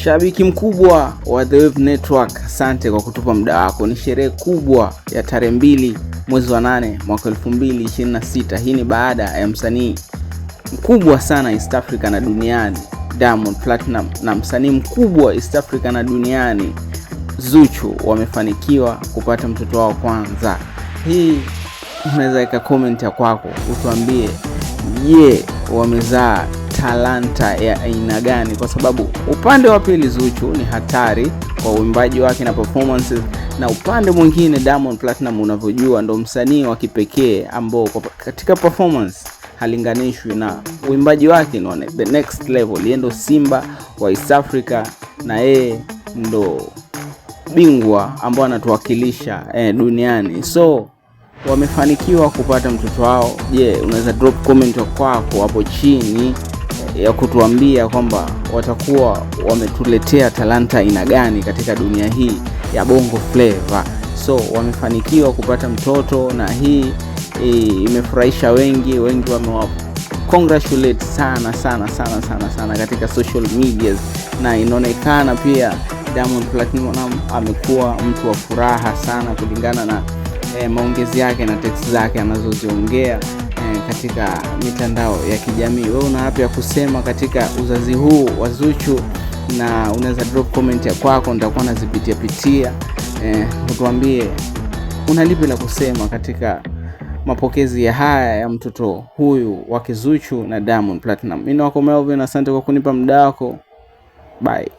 Shabiki mkubwa wa The Wave Network, asante kwa kutupa muda wako. Ni sherehe kubwa ya tarehe 2 mwezi wa 8 mwaka 2026. Hii ni baada ya msanii mkubwa sana East Africa na duniani Diamond Platinum na msanii mkubwa East Africa na duniani Zuchu wamefanikiwa kupata mtoto wao kwanza. Hii unaweza ika comment ya kwako utuambie, wamezaa talanta ya aina gani? Kwa sababu upande wa pili Zuchu ni hatari kwa uimbaji wake na performances, na upande mwingine Diamond Platinum unavyojua ndo msanii wa kipekee ambao katika performance halinganishwi, na uimbaji wake ni the next level. Yeye ndo simba wa East Africa na yeye ndo bingwa ambao anatuwakilisha duniani. So wamefanikiwa kupata mtoto wao. Unaweza drop comment kwako hapo chini ya kutuambia kwamba watakuwa wametuletea talanta aina gani katika dunia hii ya Bongo Flava. So wamefanikiwa kupata mtoto na hii imefurahisha wengi wamewa congratulate sana katika social media, na inaonekana pia Diamond Platinum amekuwa mtu wa furaha sana kulingana na maongezi yake na text zake anazoziongea katika mitandao ya kijamii. Wewe una yapi ya kusema katika uzazi huu wa Zuchu? Na unaweza drop comment ya kwako, nitakuwa nazipitia utuambie una lipi la kusema katika mapokezi ya haya ya mtoto huyu wa Zuchu na Diamond Platinum. Mimi wako Melvin, asante kwa kunipa muda wako. Bye.